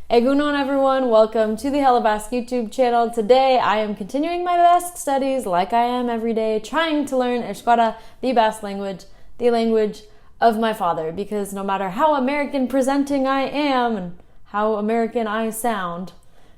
Egunon everyone, welcome to the Hello Basque YouTube channel. Today I am continuing my Basque studies like I am every day, trying to learn Euskara, the Basque language, the language of my father, because no matter how American presenting I am and how American I sound,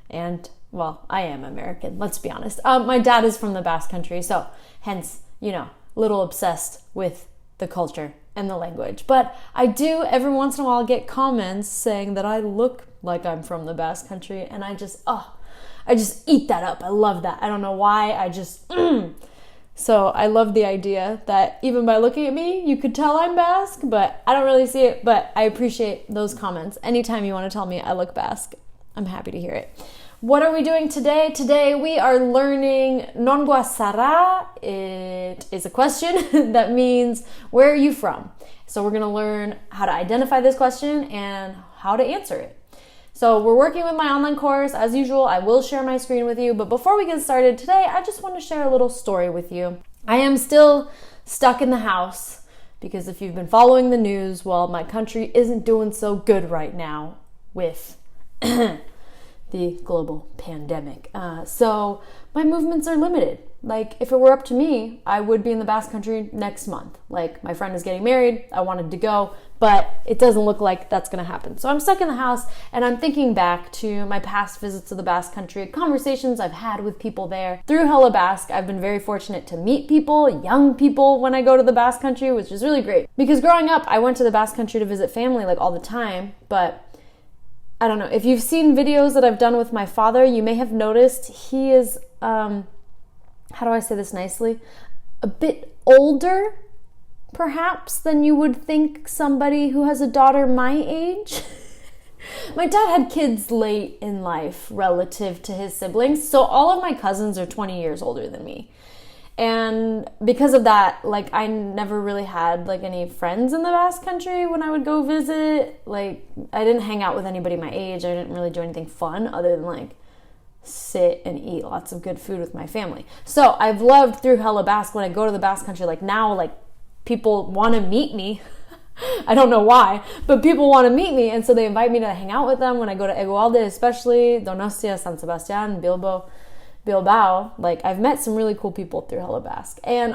and well, I am American, let's be honest. My dad is from the Basque country, so hence, a little obsessed with the culture and the language. But I do every once in a while get comments saying that I look like I'm from the Basque country, and I just eat that up. I love that. I don't know why. So I love the idea that even by looking at me, you could tell I'm Basque, but I don't really see it. But I appreciate those comments. Anytime you want to tell me I look Basque, I'm happy to hear it. What are we doing today? Today we are learning Nongoa zara. It is a question that means, where are you from? So we're going to learn how to identify this question and how to answer it. So we're working with my online course. As usual, I will share my screen with you. But before we get started today, I just want to share a little story with you. I am still stuck in the house because if you've been following the news, well, my country isn't doing so good right now with the global pandemic. So my movements are limited. Like, if it were up to me, I would be in the Basque country next month. Like, my friend is getting married. I wanted to go, but it doesn't look like that's going to happen. So I'm stuck in the house, and I'm thinking back to my past visits to the Basque country, conversations I've had with people there. Through Hello Basque, I've been very fortunate to meet people, young people, when I go to the Basque country, which is really great. Because growing up, I went to the Basque country to visit family, like, all the time, but I don't know. If you've seen videos that I've done with my father, you may have noticed he is, how do I say this nicely? A bit older, perhaps, than you would think somebody who has a daughter my age. My dad had kids late in life relative to his siblings, so all of my cousins are 20 years older than me. And because of that, I never really had, any friends in the Basque country when I would go visit. I didn't hang out with anybody my age. I didn't really do anything fun other than, sit and eat lots of good food with my family. So I've loved through Hello Basque when I go to the Basque country, now, people want to meet me. I don't know why, but people want to meet me, and so they invite me to hang out with them when I go to Egualde, especially Donostia, San Sebastian, Bilbao. I've met some really cool people through Hello Basque. And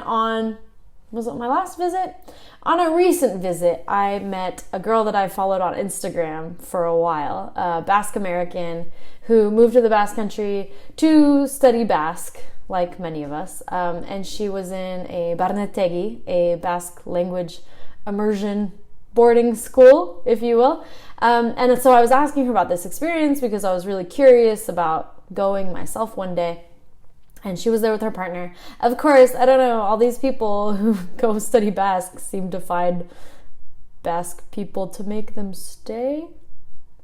was it my last visit? On a recent visit, I met a girl that I followed on Instagram for a while, a Basque American who moved to the Basque country to study Basque, like many of us. And she was in a barnetegi, a Basque language immersion boarding school, if you will. And so I was asking her about this experience because I was really curious about going myself one day, and she was there with her partner. Of course, I don't know, all these people who go study Basque seem to find Basque people to make them stay.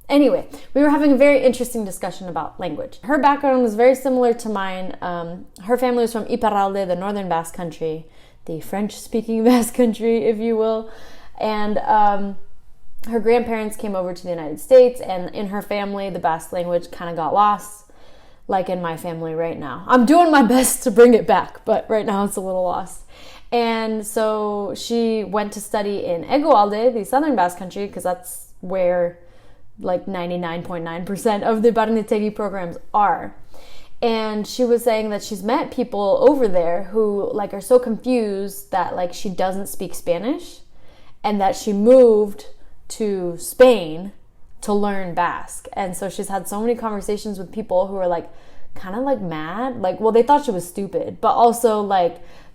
Anyway, we were having a very interesting discussion about language. Her background was very similar to mine. Her family was from Iparralde, the northern Basque country, the French-speaking Basque country, if you will, and her grandparents came over to the United States, and in her family, the Basque language kind of got lost, like in my family right now. I'm doing my best to bring it back, but right now it's a little lost. And so she went to study in Egualde, the southern Basque country, because that's where 99.9% of the Barnetegi programs are. And she was saying that she's met people over there who are so confused that she doesn't speak Spanish, and that she moved to Spain to learn Basque. And so she's had so many conversations with people who are kind of mad. They thought she was stupid, but also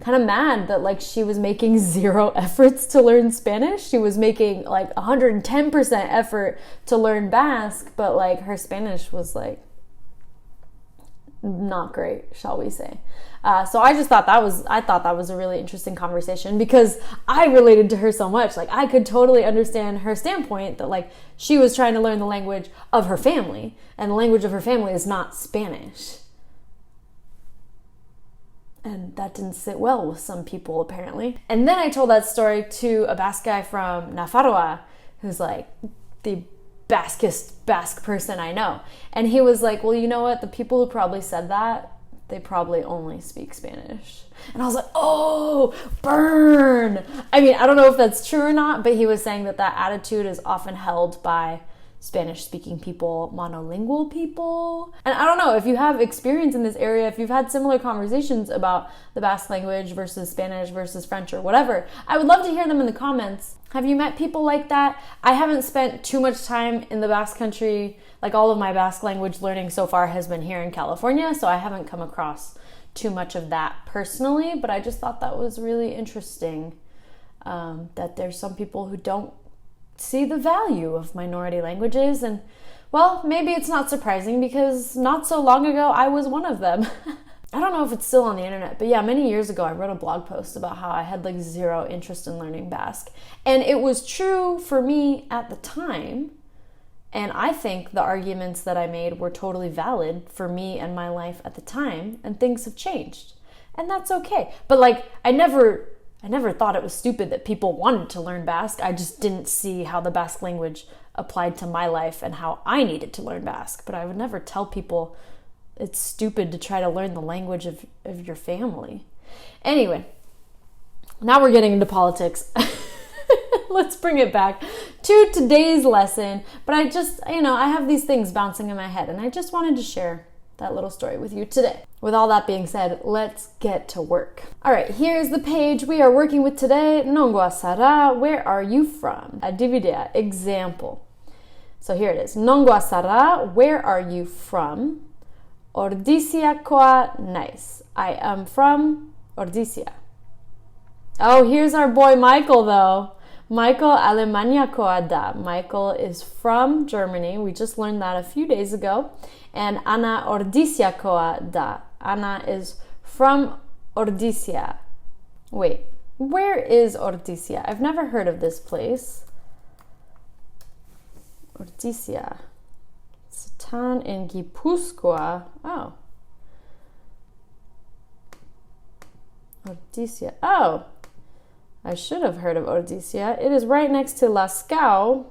kind of mad that she was making zero efforts to learn Spanish. She was making 110% effort to learn Basque, but her Spanish was not great, shall we say. So I thought that was a really interesting conversation because I related to her so much. I could totally understand her standpoint that she was trying to learn the language of her family, and the language of her family is not Spanish. And that didn't sit well with some people, apparently. And then I told that story to a Basque guy from Nafarroa, who's the Basquest Basque person I know. And he was like, well, you know what? The people who probably said that, they probably only speak Spanish. And I was like, oh, burn. I mean, I don't know if that's true or not, but he was saying that attitude is often held by Spanish-speaking people, monolingual people. And I don't know, if you have experience in this area, if you've had similar conversations about the Basque language versus Spanish versus French or whatever, I would love to hear them in the comments. Have you met people like that? I haven't spent too much time in the Basque country. Like, all of my Basque language learning so far has been here in California, so I haven't come across too much of that personally, but I just thought that was really interesting, that there's some people who don't see the value of minority languages. And well, maybe it's not surprising because not so long ago I was one of them. I don't know if it's still on the internet, but yeah, many years ago I wrote a blog post about how I had like zero interest in learning Basque. And it was true for me at the time. And I think the arguments that I made were totally valid for me and my life at the time, and things have changed. And that's okay. But like, I never thought it was stupid that people wanted to learn Basque. I just didn't see how the Basque language applied to my life and how I needed to learn Basque. But I would never tell people it's stupid to try to learn the language of your family. Anyway, now we're getting into politics. Let's bring it back to today's lesson. But I just, I have these things bouncing in my head, and I just wanted to share that little story with you today. With all that being said, let's get to work. All right, here's the page we are working with today. Nongoa zara, where are you from? Adividea, example. So here it is. Nongoa zara, where are you from? Ordiziakoa naiz. I am from Ordizia. Oh, here's our boy Michael though. Michael Alemaniakoa da. Michael is from Germany. We just learned that a few days ago. And Ana Ordiziakoa da. Ana is from Ordizia. Wait, where is Ordizia? I've never heard of this place. Ordizia. It's a town in Gipuzkoa. Oh. Ordizia. Oh. I should have heard of Ordizia. It is right next to Lascaux,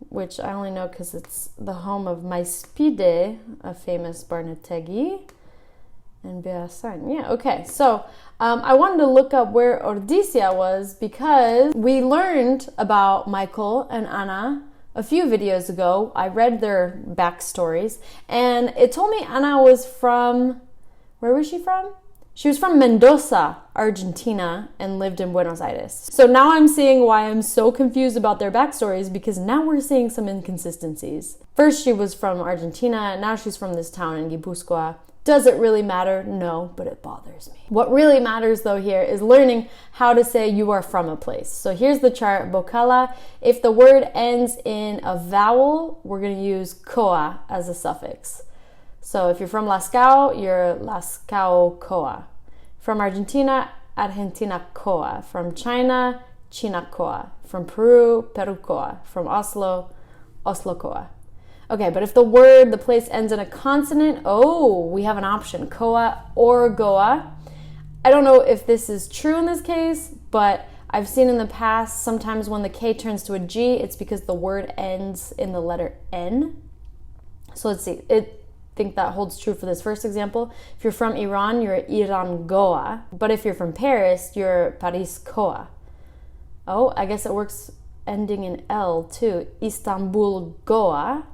which I only know because it's the home of Maispide, a famous Barnetegi, and Beasain. Yeah, okay. So I wanted to look up where Ordizia was because we learned about Michael and Anna a few videos ago. I read their backstories, and it told me Anna was from, where was she from? She was from Mendoza, Argentina, and lived in Buenos Aires. So now I'm seeing why I'm so confused about their backstories, because now we're seeing some inconsistencies. First she was from Argentina, now she's from this town in Gipuzkoa. Does it really matter? No, but it bothers me. What really matters though here is learning how to say you are from a place. So here's the chart, Bokala. If the word ends in a vowel, we're going to use koa as a suffix. So if you're from Lascaux, you're Lascaux koa. From Argentina, Argentina koa. From China, China koa. From Peru, Peru koa. From Oslo, Oslo koa. Okay, but if the place ends in a consonant, we have an option, koa or goa. I don't know if this is true in this case, but I've seen in the past, sometimes when the K turns to a G, it's because the word ends in the letter N. So let's see. I think that holds true for this first example. If you're from Iran, you're Iran Goa. But if you're from Paris, you're Paris Koa. Oh, I guess it works ending in L too. Istanbul Goa,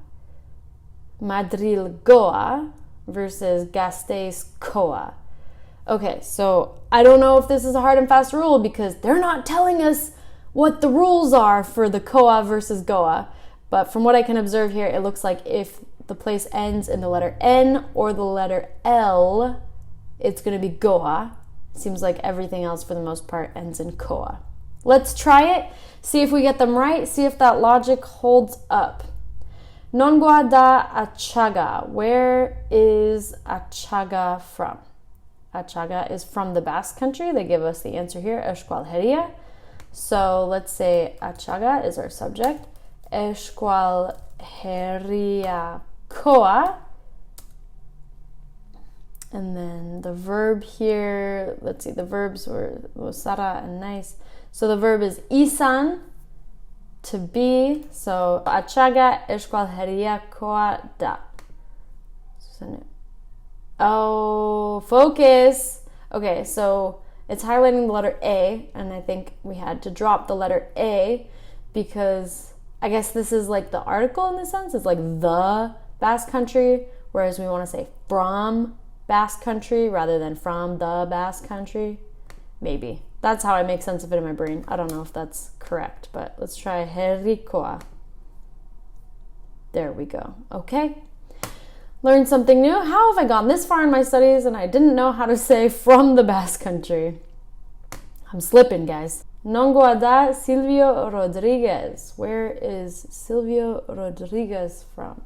Madrid Goa versus Gasteiz Koa. Okay, so I don't know if this is a hard and fast rule because they're not telling us what the rules are for the Koa versus Goa. But from what I can observe here, it looks like if the place ends in the letter N or the letter L, it's going to be Goa. It seems like everything else for the most part ends in Koa. Let's try it, see if we get them right, see if that logic holds up. Nongoa da Achaga. Where is Achaga from? Achaga is from the Basque country. They give us the answer here, Euskalduna. So let's say Achaga is our subject. Euskalduna koa. And then the verb here, let's see, the verbs were zara and naiz. So the verb is izan, to be. So Achaga Euskalduna koa da. Oh, focus. Okay, so it's highlighting the letter A, and I think we had to drop the letter A because I guess this is like the article in this sense. It's like the Basque Country, whereas we want to say from Basque Country rather than from the Basque Country. Maybe. That's how I make sense of it in my brain. I don't know if that's correct, but let's try herrikoa. There we go. Okay. Learned something new. How have I gone this far in my studies and I didn't know how to say from the Basque Country? I'm slipping, guys. Nongoa da Silvio Rodriguez. Where is Silvio Rodriguez from?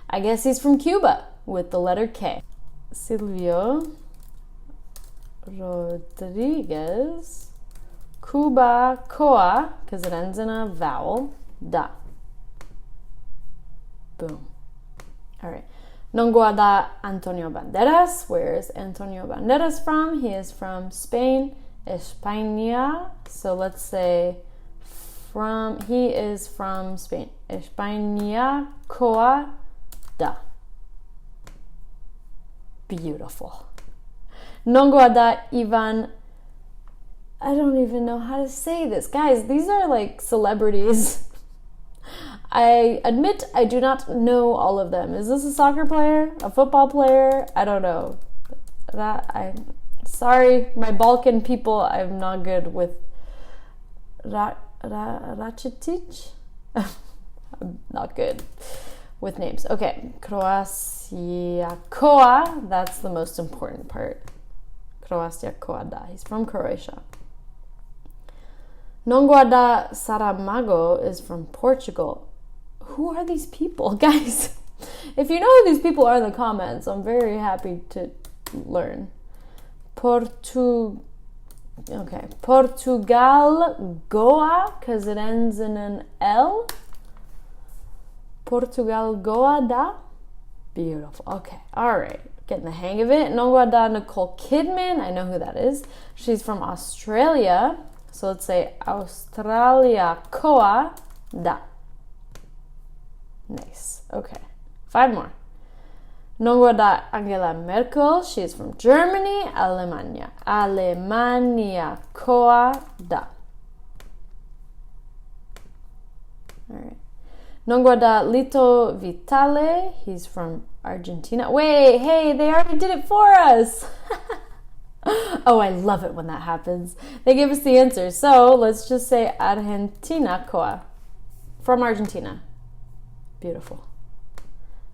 I guess he's from Cuba with the letter K. Silvio Rodriguez. Cuba coa, because it ends in a vowel. Da. Boom. All right. Nongoa da Antonio Banderas. Where is Antonio Banderas from? He is from Spain, España. So let's say he is from Spain. España coa da. Beautiful. Nongoa da Ivan. I don't even know how to say this. Guys, these are like celebrities. I admit I do not know all of them. Is this a soccer player? A football player? I don't know. I'm sorry, my Balkan people, I'm not good with Rakitic? I'm not good with names. Okay, Croaciakoa, that's the most important part. Croaciakoa da, he's from Croatia. Nongoa da Saramago is from Portugal. Who are these people, guys? If you know who these people are in the comments, I'm very happy to learn. Portugal Goa, because it ends in an L. Portugal Goa da. Beautiful. Okay, all right. Getting the hang of it. Nongoa da Nicole Kidman. I know who that is. She's from Australia. So let's say Australia Koa da. Nice. Okay. 5 more. Nongoa da Angela Merkel. She's from Germany. Alemania. Alemania Koa da. All right. Nongoa da Lito Vitale. He's from Argentina. Wait, hey, they already did it for us. Oh, I love it when that happens. They give us the answer. So let's just say Argentina Koa. From Argentina. Beautiful.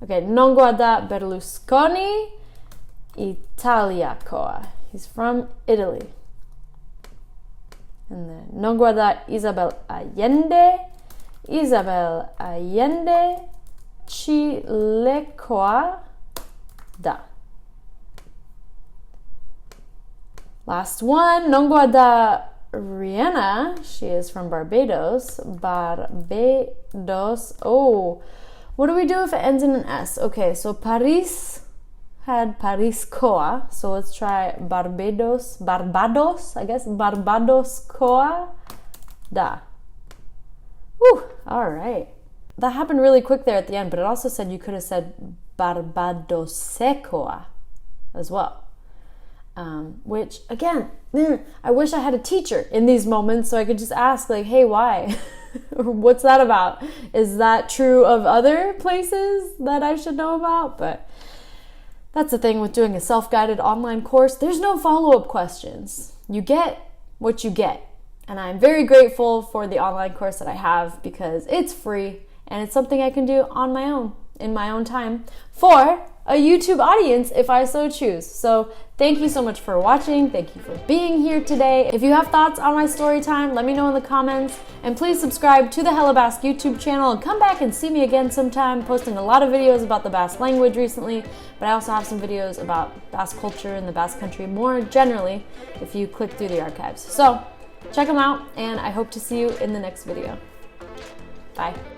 Okay, Nongoa da Berlusconi, Italia Koa. He's from Italy. And then Nongoa da Isabel Allende, Isabel Allende, Chile Koa da. Last one, Nongoa da Rihanna. She is from Barbados. Barbados. Oh, what do we do if it ends in an S? Okay, so Paris had Paris Koa. So let's try Barbados, I guess. Barbados Koa da. Whew, all right. That happened really quick there at the end, but it also said you could have said Barbados Koa as well. Which, again, I wish I had a teacher in these moments so I could just ask, like, hey, why? What's that about? Is that true of other places that I should know about? But that's the thing with doing a self-guided online course. There's no follow-up questions. You get what you get. And I'm very grateful for the online course that I have because it's free and it's something I can do on my own, in my own time, for a YouTube audience if I so choose. So thank you so much for watching. Thank you for being here today. If you have thoughts on my story time, let me know in the comments. And please subscribe to the Hella Basque YouTube channel and come back and see me again sometime. Posting a lot of videos about the Basque language recently, but I also have some videos about Basque culture and the Basque country more generally if you click through the archives. So check them out and I hope to see you in the next video. Bye.